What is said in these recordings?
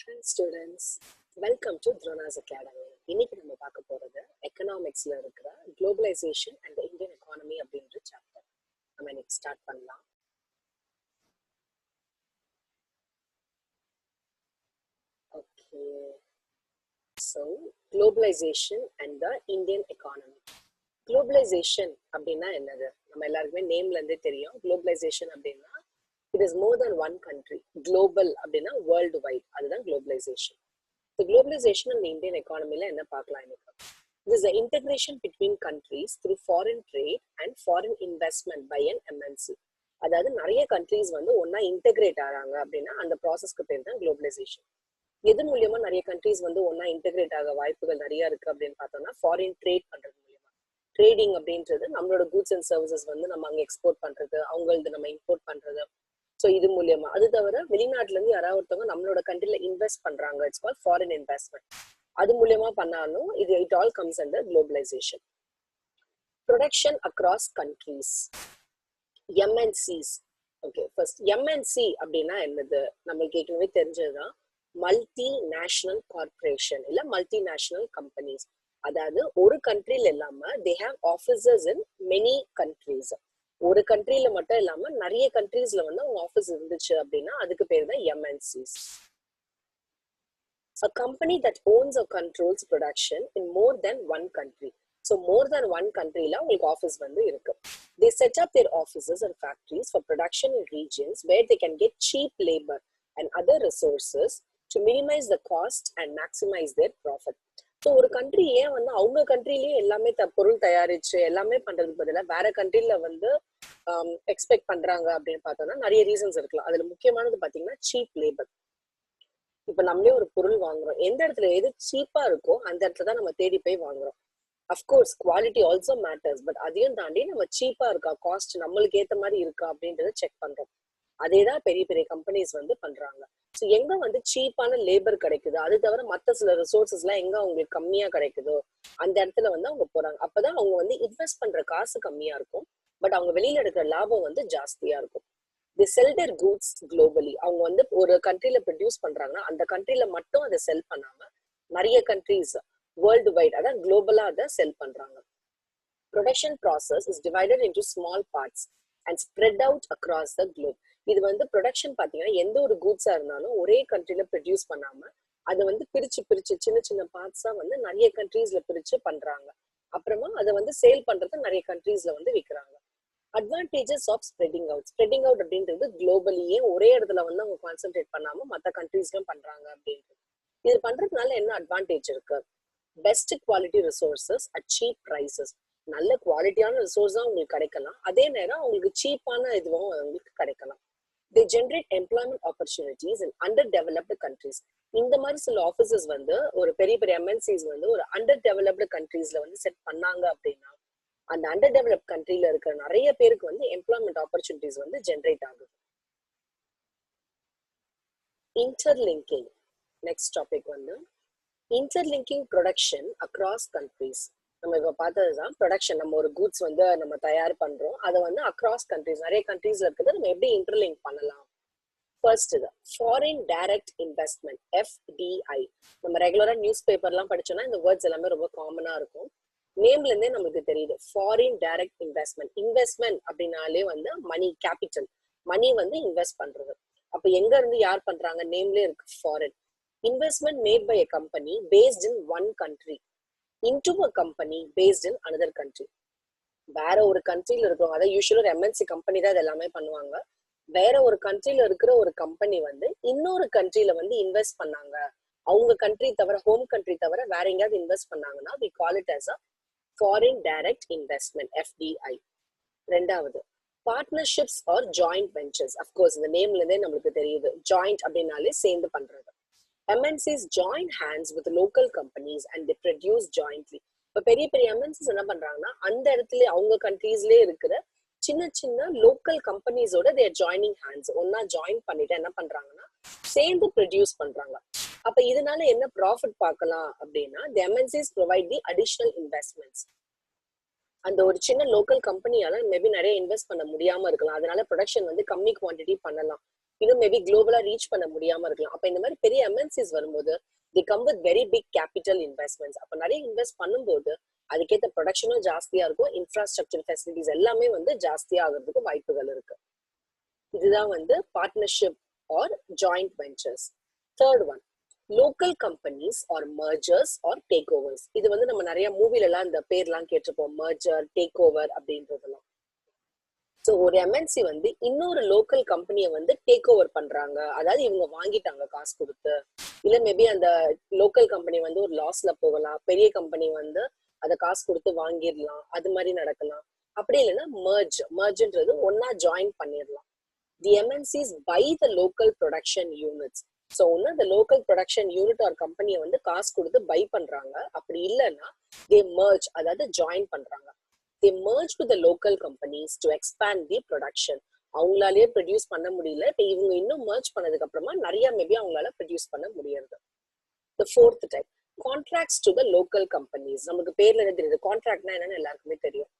Hi students, welcome to Drona's Academy. இன்னைக்கு நம்ம பார்க்க போறது எக்கனாமிக்ஸ்ல இருக்கிற குளோபலைசேஷன் அண்ட் இந்தியன் எக்கானமி அப்படின்ற சாப்டர். நம்ம இன்னைக்கு ஸ்டார்ட் பண்ணலாம். Okay, so globalisation and the Indian economy. Globalisation அப்படின்னா என்னது? நம்ம எல்லாருக்குமே நேம்ல இருந்தே தெரியும். குளோபலைசேஷன் அப்படின்னா it is more than one country. Global அப்படின்னா வேர்ல்டு வைட், அதுதான் globalisation. The globalization in the Indian economy la enna paakalam inukku. This is the integration between countries through foreign trade and foreign investment by an MNC. அதாவது நிறைய countries வந்து ஒன்னா integrate ஆறாங்க அப்படின்னா அந்த ப்ராசஸ்க்கு பேர் தான் குளோபலைசேஷன். எது மூலியமா நிறைய கண்ட்ரீஸ் வந்து ஒன்னா இன்டெகிரேட் ஆக வாய்ப்புகள் நிறைய இருக்கு அப்படின்னு பார்த்தோம்னா ஃபாரின் ட்ரேட் பண்றது மூலியமா. ட்ரேடிங் அப்படின்றது நம்மளோட கூட்ஸ் அண்ட் சர்வீசஸ் வந்து நம்ம அங்க எக்ஸ்போர்ட் பண்றது, அவங்களது நம்ம இம்போர்ட் பண்றது. ஸோ இது மூலியமா. அது தவிர வெளிநாட்டுல இருந்து யாராவது ஒருத்தவங்க நம்மளோட கண்ட்ரில இன்வெஸ்ட் பண்றாங்க, இட்ஸ் கால் ஃபாரின் இன்வெஸ்ட்மெண்ட். அது மூலியமா பண்ணாலும் இது it all comes under globalisation. Production across countries, MNCs. Okay, first MNC அப்படின்னா என்னது? நம்மளுக்கு ஏற்கனவே தெரிஞ்சதுதான், மல்டி நேஷனல் கார்பரேஷன் இல்ல மல்டி நேஷனல் கம்பெனிஸ். அதாவது ஒரு கண்ட்ரில இல்லாம they have offices in many countries. ஒரு கண்ட்ரில மட்டும் இல்லாம நிறைய கண்ட்ரீஸ்ல வந்து அவங்க ஆஃபீஸ் இருந்துச்சு அப்படின்னா அதுக்கு பேர் தான் MNCs. A company that owns or controls production in more than one country. So more than one countryல உங்களுக்கு ஆஃபீஸ் வந்து இருக்கு. They set up their offices and factories for production in regions where they can get cheap labor and other resources to minimize the cost and maximize their profit. So ஒரு country ஏன் வந்து அவங்க கண்ட்ரிலேயே எல்லாமே பொருள் தயாரிச்சு எல்லாமே பண்றதுக்கு பதிலாக வேற கண்ட்ரில வந்து எக்ஸ்பெக்ட் பண்றாங்க அப்படின்னு பார்த்தோம்னா நிறைய ரீசன்ஸ் இருக்கலாம். அதுல முக்கியமானது பாத்தீங்கன்னா சீப் லேபர். இப்ப நம்மளே ஒரு பொருள் வாங்குறோம், எந்த இடத்துல எது சீப்பா இருக்கோ அந்த இடத்துல தான் நம்ம தேடி போய் வாங்குறோம். Of course quality also matters, but அதையும் தாண்டி நம்ம சீப்பா இருக்கா, காஸ்ட் நம்மளுக்கு ஏத்த மாதிரி இருக்கா அப்படின்றத செக் பண்றோம். அதேதான் பெரிய பெரிய கம்பெனிஸ் வந்து பண்றாங்க. ஸோ எங்க வந்து சீப்பான லேபர் கிடைக்குது, அது தவிர மற்ற சில ரிசோர்சஸ் எல்லாம் எங்க அவங்களுக்கு கம்மியா கிடைக்குதோ அந்த இடத்துல வந்து அவங்க போறாங்க. அப்பதான் அவங்க வந்து இன்வெஸ்ட் பண்ற காசு கம்மியா இருக்கும், பட் அவங்க வெளியில எடுக்கிற லாபம் வந்து ஜாஸ்தியா இருக்கும். They sell their goods globally. அவங்க வந்து ஒரு கண்ட்ரில ப்ரொடியூஸ் பண்றாங்கன்னா அந்த கண்ட்ரில மட்டும் அதை செல் பண்ணாம நிறைய கண்ட்ரீஸ் வேர்ல்டு வைட், அதான் குளோபலா அதை செல் பண்றாங்க. Production process is divided into small parts and spread out across the globe. இது வந்து ப்ரொடக்ஷன் பாத்தீங்கன்னா எந்த ஒரு கூட்ஸா இருந்தாலும் ஒரே கண்ட்ரில ப்ரொடியூஸ் பண்ணாம அதை வந்து பிரிச்சு பிரிச்சு சின்ன சின்ன பார்ட்ஸா வந்து நிறைய கண்ட்ரீஸ்ல பிரிச்சு பண்றாங்க. அப்புறமா அதை வந்து சேல் பண்றது நிறைய கண்ட்ரீஸ்ல வந்து விற்கிறாங்க. Advantages of spreading out. Spreading out அப்படின்றது குளோபலியே ஒரே இடத்துல வந்து அவங்க கான்சென்ட்ரேட் பண்ணாம மற்ற கண்ட்ரீஸ்லயும் பண்றாங்க அப்படின்றது. இது பண்றதுனால என்ன அட்வான்டேஜ் இருக்கு? Best quality resources at cheap prices. நல்ல குவாலிட்டியான ரிசோர்ஸ் தான் உங்களுக்கு கிடைக்கலாம், அதே நேரம் உங்களுக்கு சீப்பான இதுவும் உங்களுக்கு கிடைக்கலாம். They generate employment opportunities in underdeveloped countries. இந்த மாதிரி சில ஆஃபீஸஸ் வந்து ஒரு பெரிய பெரிய எம்என்சிஸ் வந்து ஒரு அண்டர் டெவலப்டு கண்ட்ரீஸ்ல வந்து செட் பண்ணாங்க அப்படின்னா அந்த அண்டர் டெவலப் கண்ட்ரில இருக்கிற நிறைய பேருக்கு வந்து எம்ப்ளாய்மெண்ட் ஆப்பர்ச்சுனிட்டிஸ் வந்து ஜென்ரேட் ஆகுது. இன்டர்லிங்கிங். நெக்ஸ்ட் டாபிக் வந்து இன்டர்லிங்கிங் ப்ரொடக்ஷன் அக்ராஸ் கண்ட்ரீஸ். நம்ம இப்ப பார்த்ததுதான் ப்ரொடக்ஷன். நம்ம ஒரு கூட்ஸ் வந்து நம்ம தயார் பண்றோம், அதை வந்து அக்ராஸ் கண்ட்ரிஸ் நிறைய கண்ட்ரீஸ்ல இருக்குது, நம்ம எப்படி இன்டர்லிங்க் பண்ணலாம்? ஃபர்ஸ்ட் இது ஃபாரின் டைரக்ட் இன்வெஸ்ட்மெண்ட், எஃப்டிஐ. நம்ம ரெகுலரா நியூஸ் பேப்பர்லாம் படிச்சோம்னா இந்த வேர்ட்ஸ் எல்லாமே ரொம்ப காமனா இருக்கும். நேம்ல இருந்தே நமக்கு தெரியுது, ஃபாரின் டைரக்ட் இன்வெஸ்ட்மெண்ட். இன்வெஸ்ட்மெண்ட் அப்படின்னாலே வந்து மணி, கேபிட்டல், மணி வந்து இன்வெஸ்ட் பண்றது. அப்ப எங்க இருந்து யார் பண்றாங்க? நேம்ல இருக்கு foreign. Investment made by a company based in one country into a company based in another country. வேற ஒரு கண்ட்ரில இருக்கிறவங்க, அதாவது யூஸ்வலா ஒரு எம்என்சி கம்பெனி தான் இது எல்லாமே பண்ணுவாங்க. வேற ஒரு கண்ட்ரில இருக்கிற ஒரு கம்பெனி வந்து இன்னொரு கண்ட்ரில வந்து இன்வெஸ்ட் பண்ணாங்க, அவங்க கண்ட்ரி தவிர, ஹோம் கண்ட்ரி தவிர வேற எங்கேயாவது இன்வெஸ்ட் பண்ணாங்கன்னா we call it as a foreign direct investment, FDI. ரெண்டாவது partnerships or joint ventures. Of course இந்த நேம்ல இருந்தே நம்மளுக்கு தெரியுது, ஜாயிண்ட் அப்படின்னாலே சேர்ந்து பண்றது. MNCs join hands with local companies and they produce jointly. இப்போ பெரிய பெரிய MNCs என்ன பண்றாங்கன்னா அந்த இடத்துல அவங்க கண்ட்ரீஸ்லயே இருக்கிற சின்ன சின்ன லோக்கல் கம்பெனிஸோட தேர் ஜாயினிங் ஹேண்ட்ஸ், ஒன்னா ஜாயின் பண்ணிட்டு என்ன பண்றாங்கன்னா சேர்ந்து ப்ரொடியூஸ் பண்றாங்க. அப்ப இதனால என்ன ப்ராஃபிட் பார்க்கலாம் அப்படின்னா the MNCs provide the additional investments. அந்த ஒரு சின்ன லோக்கல் கம்பெனியால மேபி நிறைய இன்வெஸ்ட் பண்ண முடியாம இருக்கலாம், அதனால ப்ரொடக்ஷன் வந்து கம்மி குவான்டிட்டி பண்ணலாம். இன்னும் மேபி குளோபலா ரீச் பண்ண முடியாம இருக்கலாம். அப்ப இந்த மாதிரி பெரிய எம்என்சிஸ் வரும்போது they come with very big capital investments. அப்ப நிறைய இன்வெஸ்ட் பண்ணும்போது அதுக்கேற்ற ப்ரொடக்ஷனும் ஜாஸ்தியா இருக்கும், இன்ஃப்ராஸ்ட்ரக்சர் ஃபெசிலிட்டிஸ் எல்லாமே வந்து ஜாஸ்தியா ஆகிறதுக்கு வாய்ப்புகள் இருக்கு. இதுதான் வந்து partnership or joint ventures. Third one, local companies or mergers or take overs. இது வந்து நம்ம நிறைய மூவில எல்லாம் இந்த பேர்லாம் கேட்டிருப்போம், மர்ஜர், டேக் ஓவர் அப்படின்றதெல்லாம். ஸோ ஒரு எம்என்சி வந்து இன்னொரு லோக்கல் கம்பெனியை வந்து டேக் ஓவர் பண்றாங்க, அதாவது இவங்க வாங்கிட்டாங்க காசு கொடுத்து, இல்ல மேபி அந்த லோக்கல் கம்பெனி வந்து ஒரு லாஸ்ல போகலாம், பெரிய கம்பெனி வந்து அதை காசு கொடுத்து வாங்கிடலாம், அது மாதிரி நடக்கலாம். அப்படி இல்லைன்னா மர்ஜ்ன்றது ஒன்னா ஜாயின் பண்ணிடலாம். The MNCs by the local production units. So ஒன்னு அந்த லோக்கல் ப்ரொடக்ஷன் யூனிட் ஆர் கம்பெனியை வந்து காசு கொடுத்து பை பண்றாங்க, அப்படி இல்லைன்னா தே மர்ஜ், அதாவது ஜாயின் பண்றாங்க. they merge with the local companies to expand the production. அவங்களாலேயே ப்ரொடியூஸ் பண்ண முடியல, இப்போ இவங்க இன்னும் மர்ஜ் பண்ணதுக்கு அப்புறமா நிறைய மேபி அவங்களால ப்ரொடியூஸ் பண்ண முடியாது. The fourth type, contracts to the local companies. நமக்கு பேர்ல என்ன தெரியுது, கான்ட்ராக்ட்னா என்னன்னு எல்லாருக்குமே தெரியும்.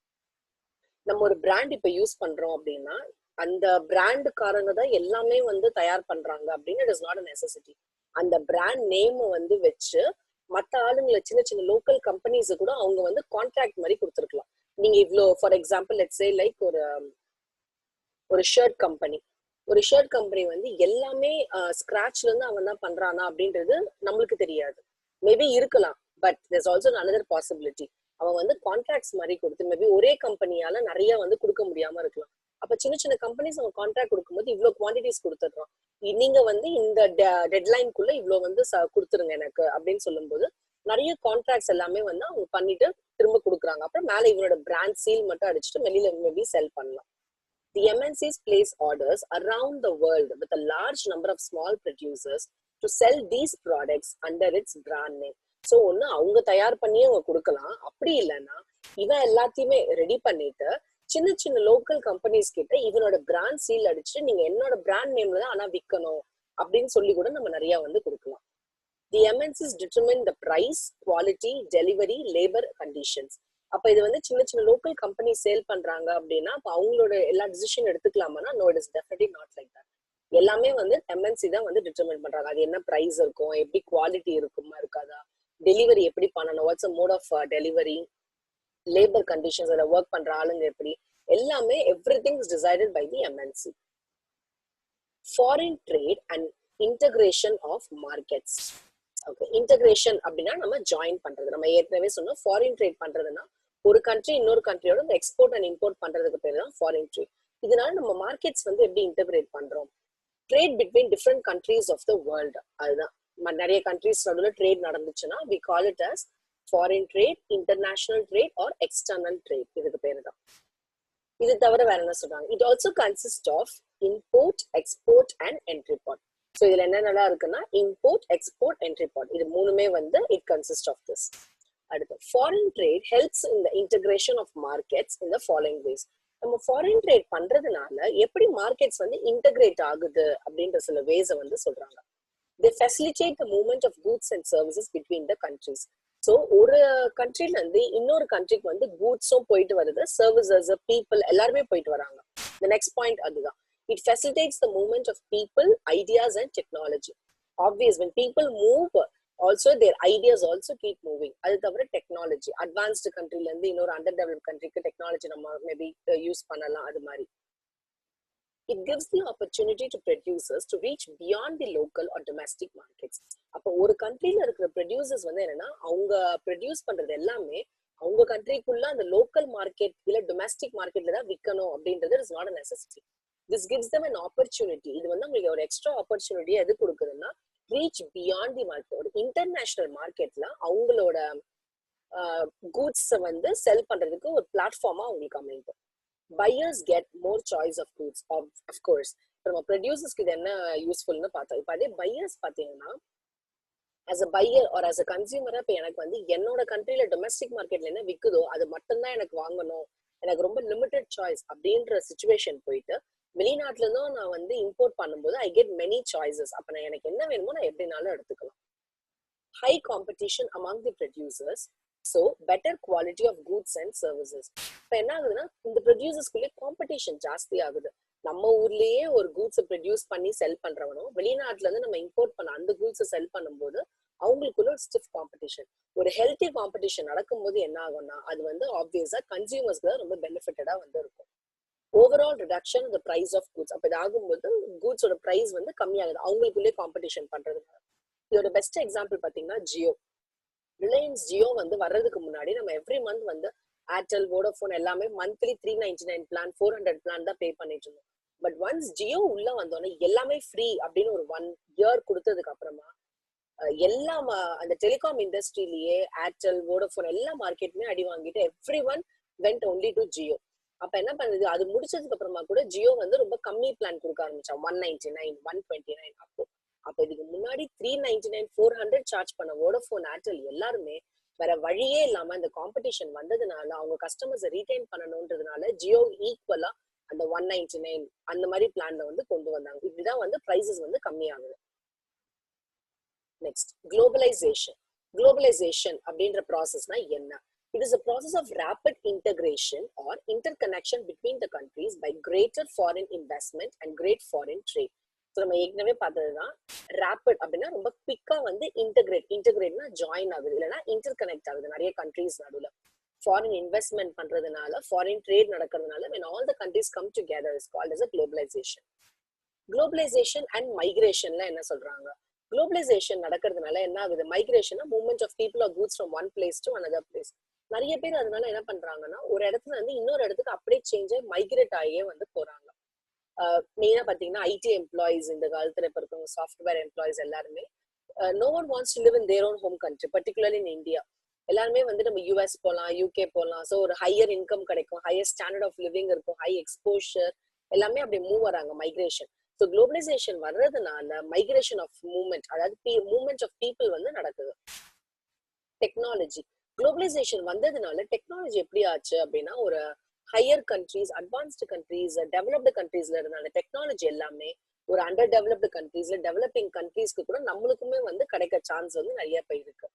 நம்ம ஒரு பிராண்ட் இப்ப யூஸ் பண்றோம் அப்படின்னா அந்த பிராண்டுக்காரங்க தான் எல்லாமே வந்து தயார் பண்றாங்க அப்படின்னு it is not a necessity. அந்த பிராண்ட் நேம் வந்து வச்சு மற்ற ஆளுங்களை சின்ன சின்ன லோக்கல் கம்பெனிஸ் கூட அவங்க வந்து கான்ட்ராக்ட் மாதிரி கொடுத்துருக்கலாம். நீங்க இவ்வளோ for example let's say like ஒரு ஷர்ட் கம்பெனி வந்து எல்லாமே ஸ்கிராச்ல இருந்து அவன் தான் பண்றானா அப்படின்றது நம்மளுக்கு தெரியாது, மேபி இருக்கலாம். But there's also another possibility, அவன் வந்து கான்ட்ராக்ட்ஸ் மாதிரி கொடுத்து மேபி ஒரே கம்பெனியால நிறைய வந்து கொடுக்க முடியாம இருக்கலாம். அப்ப சின்ன சின்ன கம்பெனிஸ் அவங்க கான்ட்ராக்ட் கொடுக்கும்போது இவ்வளவு குவான்டிட்டிஸ் கொடுத்துடுறோம், நீங்க வந்து இந்த டெட்லைனுக்குள்ள இவ்வளவு வந்து கொடுத்துருங்க எனக்கு அப்படின்னு சொல்லும்போது நிறைய கான்ட்ராக்ட்ஸ் எல்லாமே வந்து அவங்க பண்ணிட்டு திரும்ப கொடுக்குறாங்க. அப்புறம் மேல இவனோட பிராண்ட் சீல் மட்டும் அடிச்சுட்டு வெளியில மேபி செல் பண்ணலாம். The MNCs place orders around the world with a large number of small producers to sell these products under its brand name. So ஒன்னு அவங்க தயார் பண்ணியே அவங்க கொடுக்கலாம், அப்படி இல்லைன்னா இவன் எல்லாத்தையுமே ரெடி பண்ணிட்டு சின்ன சின்ன லோக்கல் கம்பெனிஸ் கிட்ட இவனோட பிராண்ட் சீல் அடிச்சுட்டு நீங்க என்னோட பிராண்ட் நேம்ல தான் ஆனா விற்கணும் அப்படின்னு சொல்லி கூட நம்ம நிறைய வந்து கொடுக்கலாம். The MNCs determine the price, quality, delivery, labor conditions. அப்ப இது வந்து சின்ன சின்ன லோக்கல் கம்பெனி சேல் பண்றாங்க அப்படின்னா அப்ப அவங்களோட எல்லா டிசிஷன் எடுத்துக்கலாமான்னா no, it is definitely not like that. எல்லாமே வந்து எம்என்சி தான் வந்து டிட்டர்மைன் பண்றாங்க. அது என்ன பிரைஸ் இருக்கும், எப்படி குவாலிட்டி இருக்குமா இருக்காதா, டெலிவரி எப்படி பண்ணணும், what's a mode of delivery, labour conditions, அதை ஒர்க் பண்ற ஆளுங்க எப்படி, எல்லாமே everything is decided by the MNC. Foreign trade and integration of markets. Okay, integration அப்படின்னா நம்ம ஜாயின் பண்றது. நம்ம ஏற்கனவே சொன்னோம், ஃபாரின் ட்ரேட் பண்றதுன்னா ஒரு கண்ட்ரி இன்னொரு கண்ட்ரியோட எக்ஸ்போர்ட் அண்ட் இம்போர்ட் பண்றதுக்கு பேர் தான் ஃபாரின் ட்ரேட். இதனால நம்ம மார்க்கெட்ஸ் வந்து எப்படி இன்டகிரேட் பண்றோம், trade between different countries of the world. அதுதான் நிறைய கண்ட்ரீஸ் நடுவில் ட்ரேட் நடந்துச்சுன்னா we call it as foreign trade, international trade or external trade. இதுக்கு பேரு தான். இது தவிர வேற என்ன சொல்றாங்க, it also consists of import, export and entry port. So இதுல என்ன நல்லா இருக்குன்னா இம்போர்ட், எக்ஸ்போர்ட், என்ட்ரி பாட், இது மூணுமே வந்து இட் கன்சிஸ்ட் ஆஃப் திஸ். அடுத்து foreign trade helps in the integration of markets in the following ways. நம்ம ஃபாரின் ட்ரேட் பண்றதுனால எப்படி மார்க்கெட்ஸ் வந்து இன்டகிரேட் ஆகுது அப்படின்ற சில வேஸை வந்து சொல்றாங்க. They facilitate the movement of goods and services between the countries. So ஒரு கண்ட்ரில இருந்து இன்னொரு கண்ட்ரிக்கு வந்து கூட்ஸும் போயிட்டு வருது, சர்வீசஸ், பீப்புள் எல்லாருமே போயிட்டு வராங்க. The next point அதுதான். It facilitates the movement of people, ideas and technology. Obvious, when people move, also their ideas also keep moving. அது தவிர டெக்னாலஜி, அட்வான்ஸ்டு கண்ட்ரில இருந்து இன்னொரு அண்டர் டெவலப்ட் கண்ட்ரிக்கு டெக்னாலஜி நம்ம மேபி யூஸ் பண்ணலாம். அது மாதிரி it gives the opportunity to producers to reach beyond the local or domestic markets. அப்போ ஒரு கண்ட்ரில இருக்கிற ப்ரொடியூசர்ஸ் வந்து என்னன்னா அவங்க ப்ரொடியூஸ் பண்றது எல்லாமே அவங்க கண்ட்ரிக்குள்ள அந்த லோக்கல் மார்க்கெட் இல்ல டொமஸ்டிக் மார்க்கெட்ல தான் விற்கணும் அப்படின்றது is not a necessity. This gives them an opportunity. இது வந்து உங்களுக்கு ஒரு எக்ஸ்ட்ரா ஆப்பர்ச்சுனிட்டி எது கொடுக்குதுன்னா ரீச் பியாண்ட் தி மார்க்கெட். ஒரு இன்டர்நேஷனல் மார்க்கெட்ல அவங்களோட கூட்ஸ் வந்து செல் பண்றதுக்கு ஒரு பிளாட்ஃபார்மா அவங்களுக்கு அமையுது. Buyers get more choice of goods, of course. நம்ம ப்ரொடியூசர்ஸ்க்கு இது என்ன யூஸ்ஃபுல்னு பார்த்தோம். இப்போ அதே பையர்ஸ் பார்த்தீங்கன்னா as a buyer or as a consumer, இப்போ எனக்கு வந்து என்னோட கண்ட்ரில டொமஸ்டிக் மார்க்கெட்ல என்ன விற்குதோ அது மட்டும்தான் எனக்கு வாங்கணும், எனக்கு ரொம்ப லிமிடெட் சாய்ஸ் அப்படின்ற சிச்சுவேஷன் போயிட்டு வெளிநாட்டுல இருந்தும் நான் வந்து இம்போர்ட் பண்ணும்போது ஐ கெட் மெனி சாய்ஸஸ். அப்ப நான் எனக்கு என்ன வேணுமோ நான் எப்படினாலும் எடுத்துக்கலாம். High competition among the producers, so better quality of goods and services. இப்போ என்ன ஆகுதுன்னா இந்த ப்ரொடியூசர்ஸ்குள்ளே காம்படிஷன் ஜாஸ்தி ஆகுது. நம்ம ஊர்லயே ஒரு கூட்ஸை ப்ரொடியூஸ் பண்ணி செல் பண்றவனும் வெளிநாட்டுல இருந்து நம்ம இம்போர்ட் பண்ண அந்த கூட்ஸை செல் பண்ணும்போது அவங்களுக்குள்ள ஒரு ஸ்டிஃப் காம்படிஷன். ஒரு ஹெல்த்தி காம்படிஷன் நடக்கும்போது என்ன ஆகும்னா அது வந்து ஆப்வியஸா கன்சியூமர்ஸ்க்கு தான் ரொம்ப பெனிஃபிட்டடா வந்து இருக்கும். ஓவரால் ரிடக்ஷன் இந்த பிரைஸ் ஆஃப் கூட்ஸ். அப்ப இது ஆகும்போது கூட்ஸோட பிரைஸ் வந்து கம்மியாகுது அவங்களுக்குள்ளே காம்படிஷன் பண்றதுனால. இதோட பெஸ்ட் எக்ஸாம்பிள் பாத்தீங்கன்னா ஜியோ. ரிலையன்ஸ் ஜியோ வந்து வர்றதுக்கு முன்னாடி நம்ம எவ்ரி மந்த் வந்து ஏர்டெல், வோடோஃபோன் எல்லாமே மந்த்லி 399 பிளான் 400 பிளான் தான் பே பண்ணிட்டு இருந்தோம். பட் ஒன்ஸ் ஜியோ உள்ள வந்தோடனே எல்லாமே ஃப்ரீ அப்படின்னு ஒரு 1 இயர் கொடுத்ததுக்கு அப்புறமா எல்லா அந்த டெலிகாம் இண்டஸ்ட்ரியிலேயே ஏர்டெல், வோடோஃபோன் எல்லா மார்க்கெட்டுமே அடி வாங்கிட்டு every one went only to Jio. அப்ப என்ன பண்ணுது, அது முடிச்சதுக்கு அப்புறமா கூட ஜியோ வந்து ரொம்ப கம்மி பிளான் கொடுக்க ஆரம்பிச்சா. 199, 129. அப்ப இதுக்கு முன்னாடி 399, 400 சார்ஜ் பண்ண வோடோஃபோன், ஏர்டெல் எல்லாருமே வேற வழியே இல்லாம இந்த காம்படிஷன் வந்ததுனால அவங்க கஸ்டமர்ஸை ரீடைன் பண்ணணும்ன்றதுனால ஜியோ ஈக்குவலா அந்த 199 அந்த மாதிரி பிளான்ல வந்து கொண்டு வந்தாங்க. இப்படிதான் வந்து பிரைசஸ் வந்து கம்மியாகுது. Next globalisation. குளோபலைசேஷன் அப்படின்ற ப்ராசஸ்னா என்ன? It is a process of rapid integration or interconnection between the countries by greater foreign investment and great foreign trade. So நம்ம ஏற்கனவே பார்த்ததுதான் ரேபிட் அப்படின்னா ரொம்ப குவிக்கா வந்து இன்டெகிரேட்னா ஜாயின் ஆகுது, இல்லைன்னா இன்டர் கனெக்ட் ஆகுது நிறைய கண்ட்ரீஸ் நடுவில். ஃபாரின் இன்வெஸ்ட்மெண்ட் பண்றதுனால, ஃபாரின் ட்ரேட் நடக்கிறதுனால when all the countries come together is called as a globalization. Globalisation and மைக்ரேஷன்ல என்ன சொல்றாங்க? குளோபலைசேஷன் நடக்கிறதுனால என்ன ஆகுது? Migration movement of people or goods from one place to another place. நிறைய பேர் அதனால என்ன பண்றாங்கன்னா ஒரு இடத்துல இருந்து இன்னொரு இடத்துக்கு அப்படியே சேஞ்ச் ஆகி மைக்ரேட் ஆகியே வந்து போறாங்க. மெயினா பாத்தீங்கன்னா ஐடி எம்ப்ளாயிஸ் இந்த காலத்துல இப்ப இருக்கவங்க, சாஃப்ட்வேர் எம்ப்ளாயிஸ் எல்லாருமே no one wants to live in their own home country, particularly in India. எல்லாருமே வந்து நம்ம யூஎஸ் போகலாம், யூகே போகலாம். ஸோ ஒரு ஹையர் இன்கம் கிடைக்கும், ஹையர் ஸ்டாண்டர்ட் ஆஃப் லிவிங் இருக்கும், ஹை எக்ஸ்போஷர், எல்லாமே அப்படி மூவ் வராங்க மைக்ரேஷன். ஸோ குளோபலைசேஷன் வர்றதுனால மைக்ரேஷன் ஆஃப் மூவ்மெண்ட், அதாவது மூவ்மெண்ட் ஆஃப் பீப்புள் வந்து நடக்குது. டெக்னாலஜி. குளோபலைசேஷன் வந்ததுனால டெக்னாலஜி எப்படி ஆச்சு அப்படின்னா ஒரு higher countries, advanced countries, developed கண்ட்ரீஸ்ல இருந்தால டெக்னாலஜி எல்லாமே ஒரு அண்டர் டெவலப்டு கண்ட்ரீஸ்ல, டெவலப்பிங் கண்ட்ரீஸ்க்கு கூட நம்மளுக்குமே வந்து கிடைக்க சான்ஸ் வந்து நிறைய இருக்கு.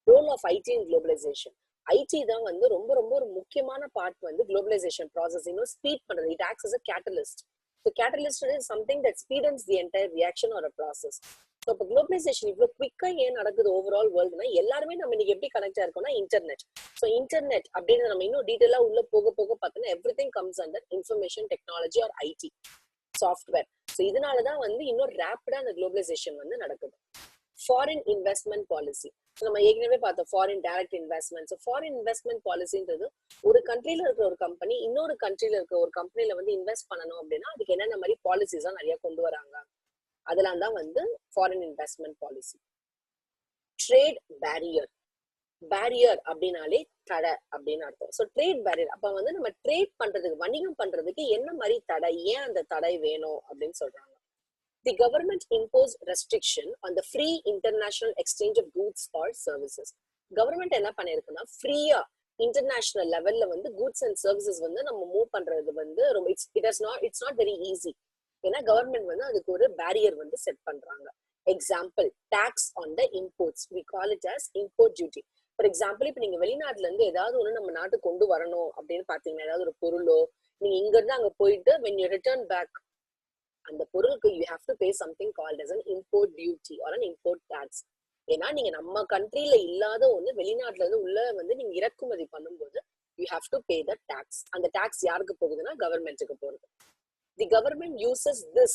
Role of IT in globalisation. IT தான் வந்து ரொம்ப ரொம்ப ஒரு முக்கியமான பார்ட் வந்து குளோபலைசேஷன் ப்ராசஸ் இன்னும் ஸ்பீட் பண்றது. It acts as a catalyst. So catalyst is something that speeds the entire reaction or a process. So இப்போ குளோபலைசேஷன் இவ்வளவு குவிக்கா ஏன் நடக்குது ஓவரால் வேர்ல்டுனா, எல்லாருமே நம்ம இன்னைக்கு எப்படி கனெக்டா இருக்கோம்னா இன்டர்நெட். ஸோ இன்டர்நெட் அப்படின்னு நம்ம இன்னும் டீட்டெயிலா உள்ள போக போக பார்த்தோம்னா everything comes under information technology or IT software. So இதனாலதான் வந்து இன்னும் ரேப்பிடா அந்த குளோபலைசேஷன் வந்து நடக்குது. Foreign investment policy. நம்ம ஏற்கனவே பார்த்தோம் foreign direct investment. Foreign investment பாலிசின்றது ஒரு கண்ட்ரில இருக்கிற ஒரு கம்பெனி இன்னொரு கண்ட்ரில இருக்கிற ஒரு கம்பெனில வந்து இன்வெஸ்ட் பண்ணணும் அப்படின்னா அதுக்கு என்னென்ன மாதிரி பாலிசிஸ் தான் நிறைய கொண்டு வராங்க. அதெல்லாம் தான் வந்து foreign investment policy. Trade barrier. Barrier அப்படின்னாலே தடை அப்படின்னு அர்த்தம். ஸோ ட்ரேட் பேரியர், அப்ப வந்து நம்ம ட்ரேட் பண்றதுக்கு, வணிகம் பண்றதுக்கு என்ன மாதிரி தடை, ஏன் அந்த தடை வேணும் அப்படின்னு சொல்றாங்க. The government imposed restriction on the free international exchange of goods or services. Government என்ன பண்ணிருக்குன்னா ஃப்ரீயா இன்டர்நேஷனல் லெவல்ல வந்து கூட்ஸ் அண்ட் சர்வீசஸ் வந்து நம்ம மூவ் பண்றது வந்து ரொம்ப இட்ஸ் நாட் வெரி ஈஸி. ஏன்னா கவர்மெண்ட் வந்து அதுக்கு ஒரு பேரியர் வந்து செட் பண்றாங்க. Example, tax on the imports, we call it as import duty. For example, இப்ப நீங்க வெளிநாட்டுல இருந்து ஏதாவது ஒண்ணு நம்ம நாட்டுக்கு கொண்டு வரணும் அப்படின்னு பாத்தீங்கன்னா, ஏதாவது ஒரு பொருளோ நீங்க இங்க இருந்து அங்க போயிட்டு when you return back அந்த பொருளுக்கு you have to pay something called as an import duty or an import tax. ஏன்னா நீங்க நம்ம கண்ட்ரில இல்லாத ஒண்ணு வெளிநாட்டுல இருந்து உள்ள வந்து நீங்க இறக்குமதி பண்ணும்போது you have to pay the tax. அந்த டாக்ஸ் யாருக்கு போகுதுன்னா கவர்மெண்ட்டுக்கு போகுது. The government uses this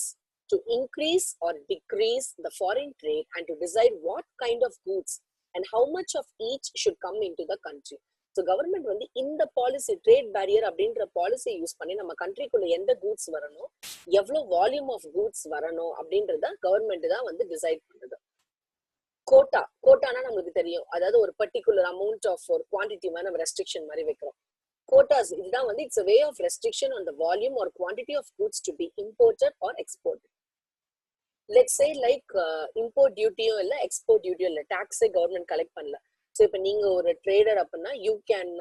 to increase or decrease the foreign trade and to decide what kind of goods and how much of each should come into the country. So government வந்து இந்த policy, trade barrier அப்படின்ற policy use பண்ணி நம்ம கண்ட்ரிக்குள்ள எந்த goods வரணும், எவ்வளவு volume of goods வரணும் அப்படின்றத கவர்மெண்ட் தான் வந்து டிசைட் பண்ணுது. கோட்டானா நமக்கு தெரியும், அதாவது ஒரு பர்டிகுலர் அமௌண்ட் ஆஃப் ஒரு குவான்டிட்டி மாதிரி நம்ம ரெஸ்ட்ரிக்ஷன் மாதிரி வைக்கிறோம். Quotas, இதுதான் வந்து it's a way of restriction on the volume or quantity of goods to be imported or exported. Let's say like import duty இல்ல export duty இல்ல டாக்ஸை கவர்மெண்ட் கலெக்ட் பண்ணல. ஸோ இப்போ நீங்க ஒரு ட்ரேடர் அப்படின்னா யூ கேன்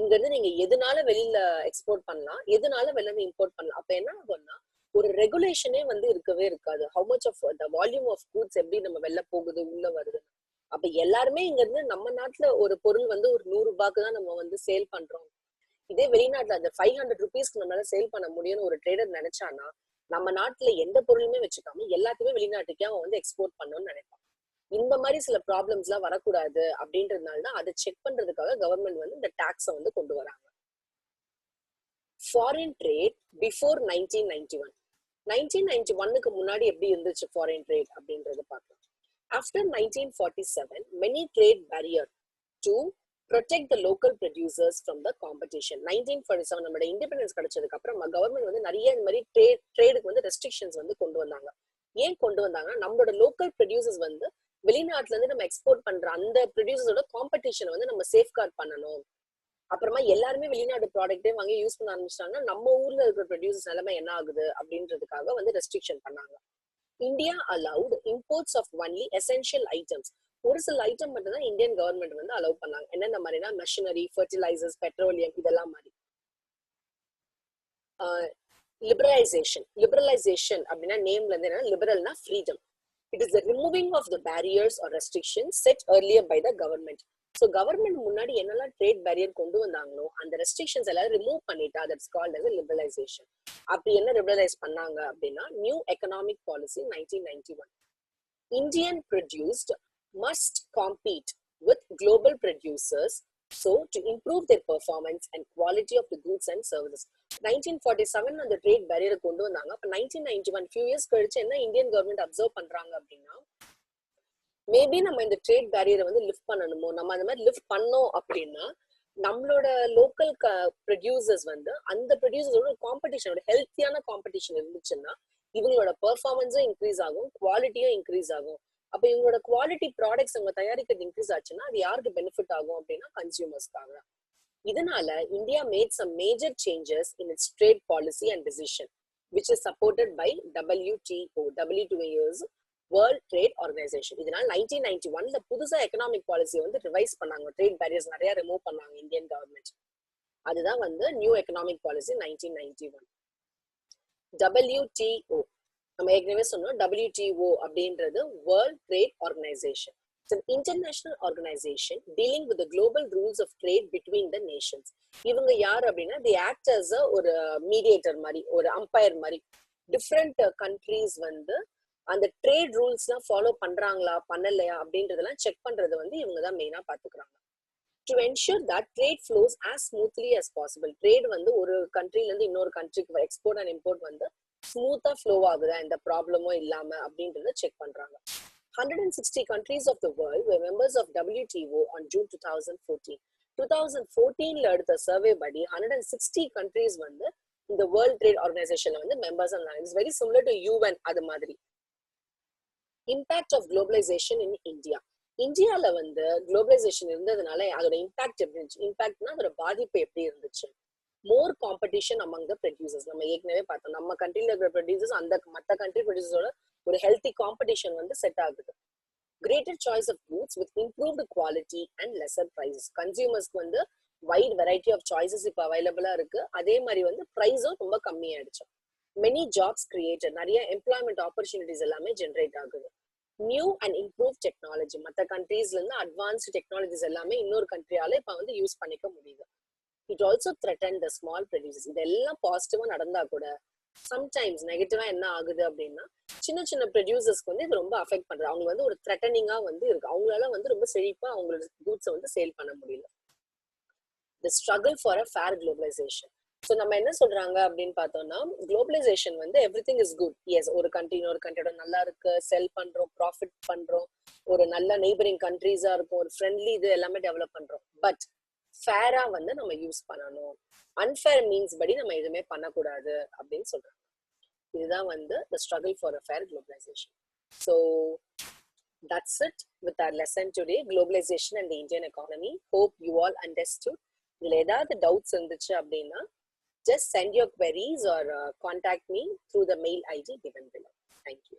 இங்க இருந்து நீங்க எதுனால வெளியில எக்ஸ்போர்ட் பண்ணலாம், எதுனால வெளில இருந்து இம்போர்ட் பண்ணலாம். அப்ப என்ன ஆகும்னா ஒரு ரெகுலேஷனே வந்து இருக்கவே இருக்காது. How much of the volume of goods எப்படி நம்ம வெளில போகுது உள்ள வருது. அப்ப எல்லாருமே இங்க இருந்து நம்ம நாட்டுல ஒரு பொருள் வந்து ஒரு 100 ரூபாய்க்கு தான் நம்ம வந்து சேல் பண்றோம். இதே வெளிநாட்டுல அந்த 500 rupeesக்கு நம்மளால சேல் பண்ண முடியும்னு ஒரு ட்ரேடர் நினைச்சானா நம்ம நாட்டுல எந்த பொருளுமே வச்சுக்காம எல்லாத்தையுமே வெளிநாட்டுக்கே அவன் வந்து எக்ஸ்போர்ட் பண்ணணும்னு நினைப்பான். இந்த மாதிரி சில ப்ராப்ளம்ஸ் எல்லாம் வரக்கூடாது அப்படின்றதுனால தான் அதை செக் பண்றதுக்காக கவர்மெண்ட் வந்து இந்த டாக்ஸை வந்து கொண்டு வராங்க. Foreign trade before 1991. 1991க்கு முன்னாடி எப்படி இருந்துச்சு ஃபாரின் ட்ரேட் அப்படின்றத பார்க்கலாம். After 1947 many trade barrier to protect the local producers from the competition. 1947 நம்மளோட இண்டிபெண்டன்ஸ் கிடைச்சதுக்கு அப்புறம் கவர்மெண்ட் வந்து நிறைய இந்த மாதிரி ட்ரேடுக்கு வந்து ரெஸ்ட்ரிக்ஷன்ஸ் வந்து கொண்டு வந்தாங்க. ஏன் கொண்டு வந்தாங்கன்னா நம்மளோட லோக்கல் ப்ரொடியூசர்ஸ் வந்து வெளிநாட்டுல இருந்து நம்ம எக்ஸ்போர்ட் பண்ற அந்த ப்ரொடியூசர்ஸோட காம்படிஷன் வந்து நம்ம சேஃப்கார்ட் பண்ணணும். அப்புறமா எல்லாருமே வெளிநாட்டு ப்ராடக்டே வாங்கி யூஸ் பண்ண ஆரம்பிச்சிட்டாங்கன்னா நம்ம ஊர்ல இருக்கிற ப்ரொடியூசர்ஸ் நிலைமை என்ன ஆகுது அப்படின்றதுக்காக வந்து ரெஸ்ட்ரிக்ஷன் பண்ணாங்க. India allowed imports of only essential items. ஒரு சில ஐட்டம் மட்டும் தான் இந்தியன் கவர்மெண்ட் வந்து அலோவ் பண்ணாங்க. என்னென்ன மாதிரினா மெஷினரி, ஃபர்டிலைசர்ஸ், பெட்ரோலியம் இதெல்லாம் மாதிரி. லிபரலைசேஷன் அப்படின்னா நேம்ல இருந்து என்ன, லிபரல்னா freedom. It is the removing of the barriers or restrictions set earlier by the government. So government முன்னாடி என்னெல்லாம் ட்ரேட் பேரியர் கொண்டு வந்தாங்களோ அந்த ரெஸ்ட்ரிக்ஷன்ஸ் எல்லாம் ரிமூவ் பண்ணிட்டா that's called as a liberalisation. அப்படி என்ன லிபரலைஸ் பண்ணாங்க அப்படின்னா new economic policy 1991. Indian produced must compete with global producers so to improve their performance and quality of the goods and services. 1947 அந்த trade பேரியரை கொண்டு வந்தாங்க. அப்ப 1991 few years கழிச்சு என்ன இந்தியன் கவர்மெண்ட் அப்சர்வ் பண்றாங்க அப்படின்னா மேபி நம்ம இந்த ட்ரேட் பேரியரை வந்து லிஃப்ட் பண்ணணுமோ, நம்ம அந்த மாதிரி லிஃப்ட் பண்ணோம் அப்படின்னா நம்மளோட லோக்கல் ப்ரொடியூசர்ஸ் வந்து அந்த ப்ரொடியூசர்ஸோட காம்படிஷனோட ஹெல்த்தியான காம்படிஷன் இருந்துச்சுன்னா இவங்களோட பெர்ஃபார்மன்ஸும் இன்க்ரீஸ் ஆகும், குவாலிட்டியும் இன்க்ரீஸ் ஆகும். அப்ப இவங்களோட குவாலிட்டி ப்ராடக்ட்ஸ் அவங்க தயாரிக்கிறது இன்க்ரீஸ் ஆச்சுன்னா அது யாருக்கு பெனிஃபிட் ஆகும் அப்படின்னா கன்சியூமர்ஸ்க்காக. இதனால India made some major changes in its trade policy and decision which is supported by WTO. WTO world trade organisation. இதனால 1991ல புதுசா எக்கனாமிக் பாலிசி வந்து ரிவைஸ் பண்ணாங்க. ட்ரேட் பேரியர்ஸ் நிறைய ரிமூவ் பண்ணாங்க இந்தியன் கவர்மெண்ட். அதுதான் வந்து நியூ எக்கனாமிக் பாலிசி 1991. WTO நம்ம ஏற்கனவே சொன்னோம். WTO அப்படின்றது world trade organisation. It's an international organization dealing with the global rules of trade between the nations. இவங்க யார் அப்படின்னா they act as a ஒரு மீடியேட்டர் மாதிரி, ஒரு அம்பையர் மாதிரி. டிஃப்ரெண்ட் கண்ட்ரீஸ் வந்து அந்த ட்ரேட் ரூல்ஸ் எல்லாம் ஃபாலோ பண்றாங்களா பண்ணலையா அப்படின்றதெல்லாம் செக் பண்றது வந்து இவங்க தான் மெயினா பாத்துக்கிறாங்க. To ensure that trade flows as smoothly as possible. Trade வந்து ஒரு கண்ட்ரில இருந்து இன்னொரு கண்ட்ரிக்கு எக்ஸ்போர்ட் அண்ட் இம்போர்ட் வந்து ஸ்மூத்தா ஃப்ளோ ஆகுதா, எந்த ப்ராப்ளமும் இல்லாம அப்படின்றத செக் பண்றாங்க. 160 countries of the world were members of WTO on June 2014. 2014ல எடுத்த சர்வே படி 160 countries வந்து இந்த வேர்ல்ட் ட்ரேட் ஆர்கனைசேஷன்ல வந்து மெம்பர்ஸ் இருந்தாங்க. It's very similar to UN அது மாதிரி. Impact of globalisation in India. இந்தியால வந்து குளோபலைசேஷன் இருந்ததுனால அதோட இம்பாக்ட் எப்படி இருந்துச்சு? இம்பாக்ட்னா அதோட பாதிப்பு எப்படி இருந்துச்சு? More competition among the producers. நம்ம ஏற்கனவே பார்த்தோம் நம்ம கண்ட்ரில இருக்கிற ப்ரொடியூசர்ஸ் அந்த மற்ற கண்ட்ரி ப்ரொடியூசரோட ஒரு ஹெல்த்தி காம்படிஷன் வந்து செட் ஆகுது. Greater choice of goods with improved quality and lesser prices. கன்சியூமர்ஸ்க்கு வந்து வைட் வெரைட்டி ஆஃப் சாய்ஸஸ் இப்போ அவைலபிளா இருக்கு. அதே மாதிரி வந்து ப்ரைஸும் ரொம்ப கம்மியாயிடுச்சு. மெனி ஜாப்ஸ் கிரியேட்டட், நிறைய எம்ப்ளாய்மெண்ட் ஆப்பர்ச்சுனிட்டிஸ் எல்லாமே ஜென்ரேட் ஆகுது. New and improve technology. மற்ற கண்ட்ரீஸ்ல இருந்து அட்வான்ஸ்டு டெக்னாலஜிஸ் எல்லாமே இன்னொரு கண்ட்ரியால இப்ப வந்து யூஸ் பண்ணிக்க முடியுது. It also threaten the small producers. இதெல்லாம் பாசிட்டிவா நடந்தா கூட சம்டைம்ஸ் நெகட்டிவா என்ன ஆகுது அப்படின்னா சின்ன சின்ன ப்ரொடியூசர்ஸ்க்கு வந்து இது ரொம்ப அஃபெக்ட் பண்றது. அவங்க வந்து ஒரு த்ரெட்டனிங்கா வந்து இருக்கு. அவங்களால வந்து ரொம்ப செழிப்பா அவங்களோட கூட்ஸை வந்து சேல் பண்ண முடியல. The struggle for a fair globalisation. So நம்ம என்ன சொல்றாங்க அப்படின்னு பார்த்தோம்னா குளோபலைசேஷன் வந்து everything is good. Yes, ஒரு கண்ட்ரி இன்னொரு கண்ட்ரியோட நல்லா இருக்கு, செல் பண்றோம், ப்ராஃபிட் பண்றோம், ஒரு நல்ல நெய்பரிங் கண்ட்ரீஸா இருக்கும், ஒரு ஃப்ரெண்ட்லி இது எல்லாமே டெவலப் பண்றோம். பட் ஃபேரா வந்து நம்ம யூஸ் பண்ணணும். அன்ஃபேர் மீன்ஸ் படி நம்ம எதுவுமே பண்ணக்கூடாது அப்படின்னு சொல்றாங்க. இதுதான் வந்து the struggle for a fair globalization. So that's it with our lesson today, globalization and the Indian economy. Hope you all understood. இதுல ஏதாவது டவுட்ஸ் இருந்துச்சு அப்படின்னா just send your queries or contact me through the mail ID given below. Thank you.